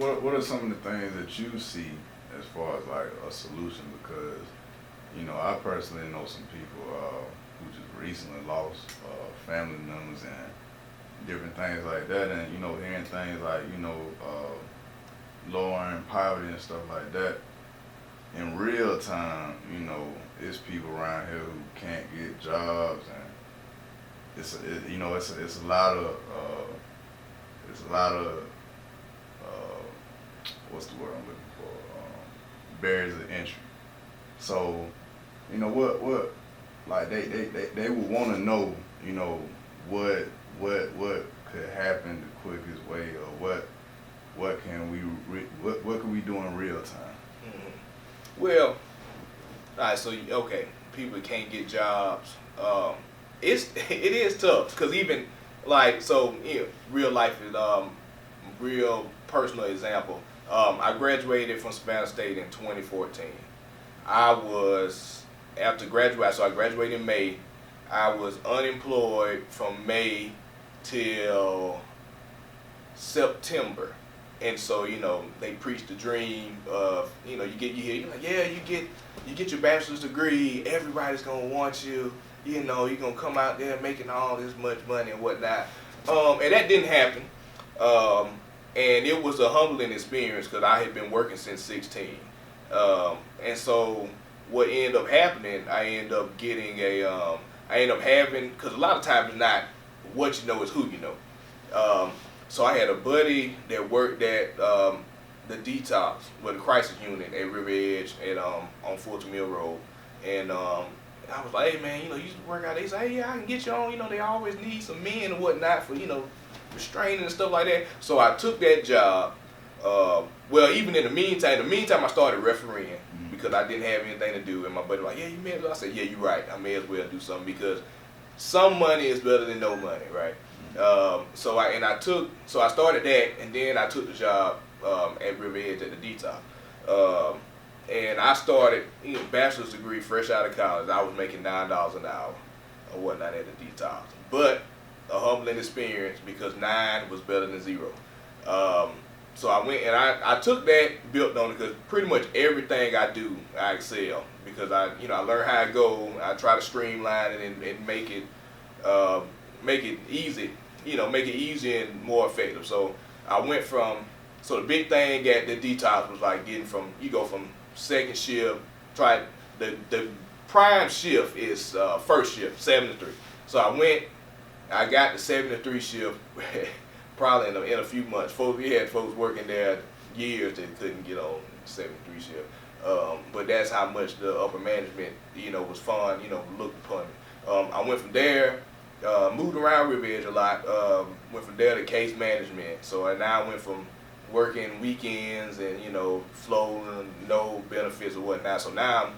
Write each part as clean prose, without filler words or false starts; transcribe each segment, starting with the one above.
what are some of the things that you see as far as like a solution? Because I personally know some people who just recently lost family members and different things like that, and hearing things like lowering poverty and stuff like that in real time. It's people around here who can't get jobs, and it's a lot of what's the word I'm looking for? Barriers of entry. So, what like they would want to know, what could happen the quickest way, or what can what can we do in real time? Well, all right. So okay, people can't get jobs. It is tough because even like so, real life is real personal example. I graduated from Savannah State in 2014. I was after graduate, so I graduated in May. I was unemployed from May till September. And so, they preach the dream of, you you're like, yeah, you get your bachelor's degree, everybody's gonna want you, you're gonna come out there making all this much money and whatnot. And that didn't happen. And it was a humbling experience because I had been working since 16. And so what ended up happening, I ended up having, because a lot of times it's not what you know, it's who you know. So I had a buddy that worked at the detox, the crisis unit at River Edge on Fulton Mill Road. And I was like, hey man, you used to work out. They said, hey, yeah, I can get you on. They always need some men and whatnot for, restraining and stuff like that. So I took that job. Well, even in the meantime, I started refereeing because I didn't have anything to do. And my buddy was like, yeah, you may as well. I said, yeah, you're right. I may as well do something because some money is better than no money, right? So I started that, and then I took the job at River Edge at the detox. And I started, bachelor's degree fresh out of college. I was making $9 an hour or whatnot at the detox. But a humbling experience because 9 was better than 0. So I went and I took that, built on it, because pretty much everything I do, I excel because I learn how to go. I try to streamline it and make it easy, make it easy and more effective. So I went so the big thing at the detox was like you go from second shift, the prime shift is first shift, 7 to 3. So I got the 7 to 3 shift probably in a few months. We had folks working there years that couldn't get on 7 to 3 shift. But that's how much the upper management, was fun, looked upon me. I went from there, moved around River Edge a lot, went from there to case management. So now I went from working weekends and, floating, no benefits or whatnot. So now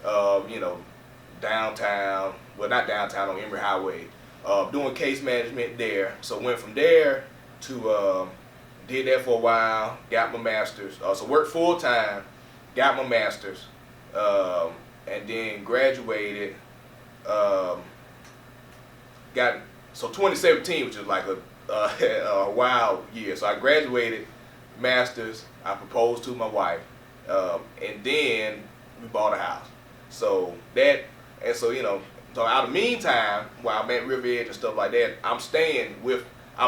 I'm, downtown, well not downtown, on Emory Highway, doing case management there. So went from there to, did that for a while, got my master's. So worked full time, got my master's, and then graduated, so 2017, which is like a wild year. So I graduated, master's, I proposed to my wife, and then we bought a house. So so out of the meantime, while I'm at River Edge and stuff like that, I'm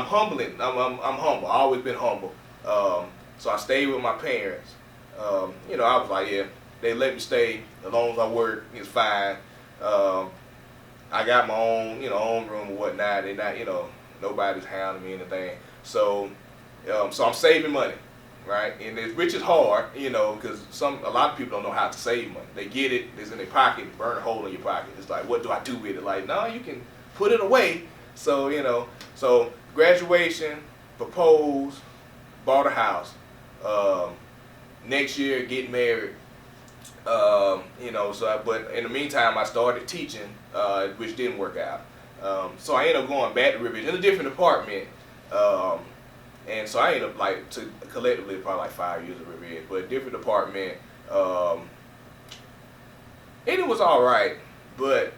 humbling. I'm humble. I always been humble. So I stayed with my parents. I was like, yeah, they let me stay as long as I work. It's fine. I got my own, own room or whatnot. They not, nobody's hounding me or anything. So I'm saving money, right? And which is hard, because a lot of people don't know how to save money. They get it, it's in their pocket, burn a hole in your pocket. It's like, what do I do with it? Like, no, you can put it away. So, so graduation, proposed, bought a house. Next year, get married. But in the meantime, I started teaching, which didn't work out. So I ended up going back to River Edge in a different department. And so I ended up collectively probably like 5 years at River Edge, but a different department. And it was all right, but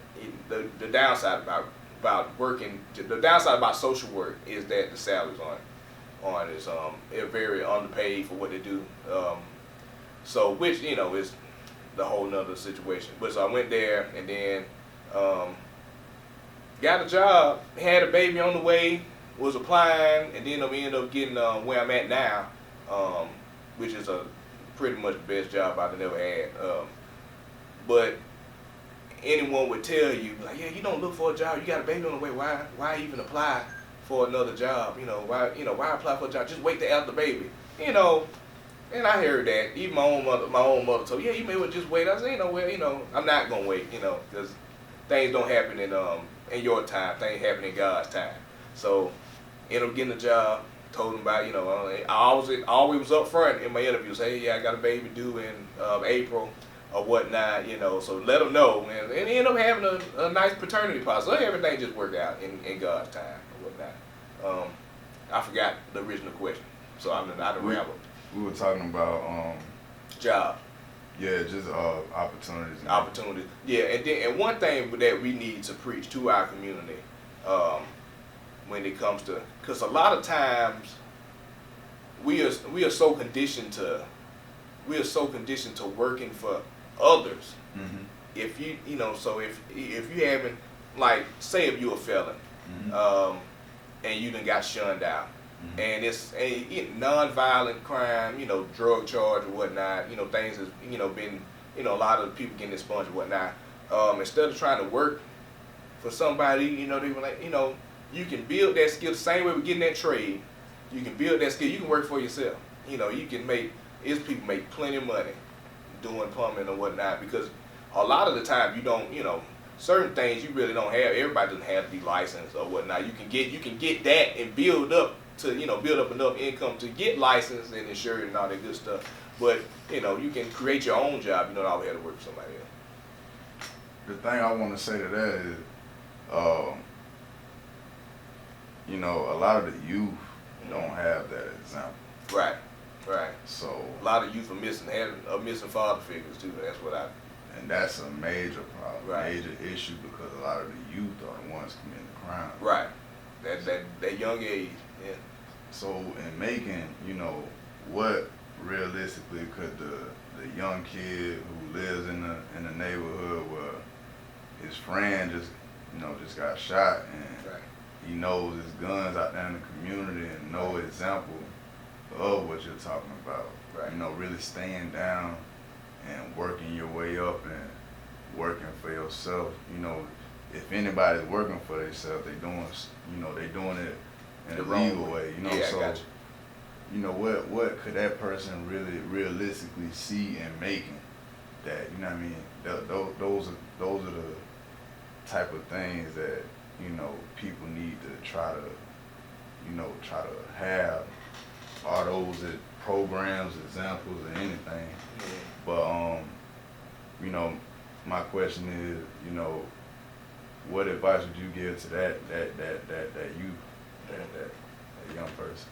the downside about working, the downside about social work is that the salaries aren't on is they're very underpaid for what they do. So which is the whole nother situation. But so I went there and then got a job, had a baby on the way, was applying, and then we ended up getting where I'm at now, which is a pretty much the best job I've ever had. But anyone would tell you, like, yeah, you don't look for a job, you got a baby on the way, why even apply for another job? Why apply for a job? Just wait to have the baby. And I heard that. Even my own mother told me, yeah, you may well just wait. I said, I'm not gonna wait, because things don't happen in your time. Things happen in God's time. So, ended up getting a job. Told them about, I always was up front in my interviews. Hey, yeah, I got a baby due in April or whatnot, So let them know, and ended up having a nice paternity policy. So everything just worked out in God's time or whatnot. I forgot the original question, so I done rambled. We were talking about Job. yeah, just opportunities. Opportunities. Yeah, and one thing that we need to preach to our community when it comes to, because a lot of times we are so conditioned to working for others. Mm-hmm. If so if you haven't, like, say if you're a felon, Mm-hmm. And you done got shunned out. Mm-hmm. And it's a non-violent crime, drug charge or whatnot, things has, been, a lot of people getting expunged or whatnot. Instead of trying to work for somebody, they were like, you can build that skill the same way we're getting that trade. You can build that skill. You can work for yourself. You can people make plenty of money doing plumbing or whatnot, because a lot of the time you don't, certain things you really don't have. Everybody doesn't have to be licensed or whatnot. You can get that and build up enough income to get licensed and insured and all that good stuff. But you can create your own job. You don't always have to work for somebody else. The thing I want to say to that is, a lot of the youth don't have that example. Right. So A lot of youth are missing father figures too. and that's a major problem, Right. major issue, because a lot of the youth are the ones committing the crime. Right. That young age. Yeah. So in making, what realistically could the young kid who lives in the neighborhood where his friend just got shot, and Right. he knows his guns out there in the community, and no example of what you're talking about. Right. Really staying down and working your way up and working for yourself. If anybody's working for themselves, they doing it in The a wrong legal way. Yeah, I So got you. what could that person really realistically see in making that? You know what I mean? Those are the type of things that people need to try to have. Are those programs, examples, or anything? But my question is, what advice would you give to that youth, that young person?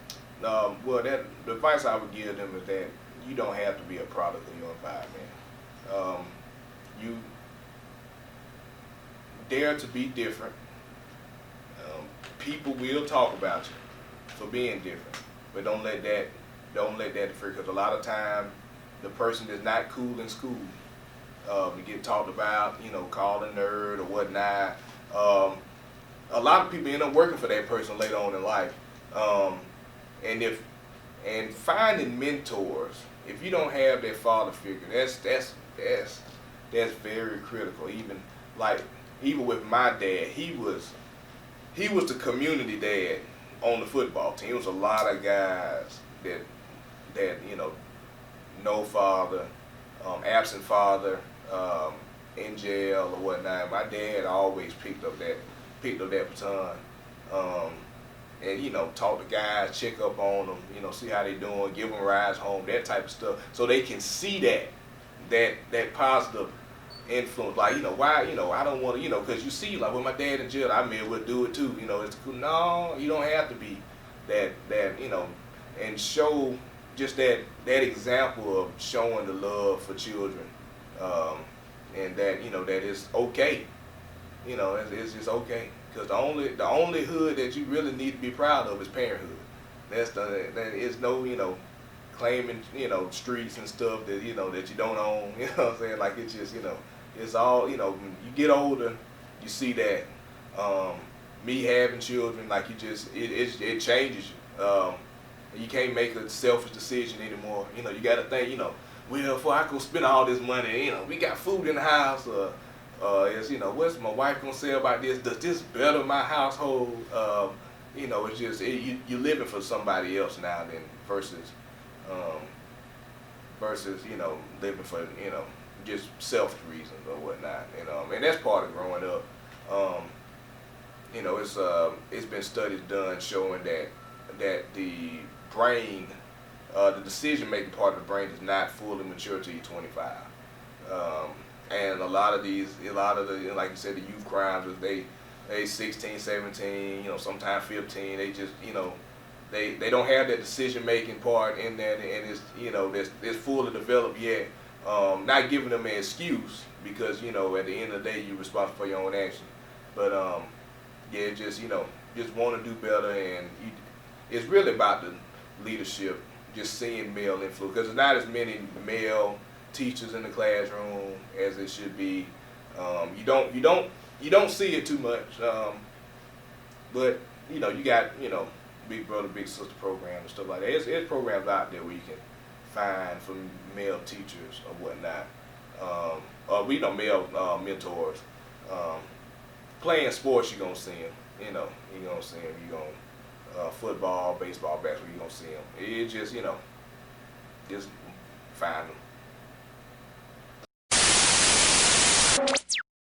Well, the advice I would give them is that you don't have to be a product of your environment. You dare to be different. People will talk about you for being different, but don't let that interfere, because a lot of time the person is not cool in school. To get talked about, called a nerd or whatnot. A lot of people end up working for that person later on in life. And finding mentors, if you don't have that father figure, that's very critical. Even with my dad, he was the community dad on the football team. It was a lot of guys that no father, absent father, in jail or whatnot. My dad always picked up that baton, and talk to guys, check up on them, see how they doing, give them rides home, that type of stuff, so they can see that positive influence. Like, why, I don't want to, because you see, like, with my dad in jail, I may well do it too. It's cool. No, you don't have to be that, and show just that example of showing the love for children, and that, that it's okay. It's just okay. Because the only hood that you really need to be proud of is parenthood. That is no, claiming, streets and stuff that, that you don't own. You know what I'm saying? Like, it's just, it's all, when you get older, you see that, me having children, like, it changes you. You can't make a selfish decision anymore. You got to think, well, before I go spend all this money, we got food in the house, what's my wife gonna say about this? Does this better my household? It's just you're living for somebody else now than versus living for just selfish reasons or whatnot. And that's part of growing up. It's been studies done showing that the brain, the decision making part of the brain is not fully mature till you're 25. And a lot of the, like you said, the youth crimes, they 16, 17, sometimes 15, they just, they don't have that decision making part in there, and it's fully developed yet. Not giving them an excuse, because, at the end of the day, you're responsible for your own actions. But, yeah, just want to do better, and it's really about the leadership, just seeing male influence, because there's not as many male teachers in the classroom as it should be. You don't see it too much, but you got Big Brother Big Sister program and stuff like that. It's programs out there where you can find for male teachers or whatnot, or male mentors. Playing sports, you're gonna see them. You're gonna see them. You're gonna football, baseball, basketball. You're gonna see them. It just just find them.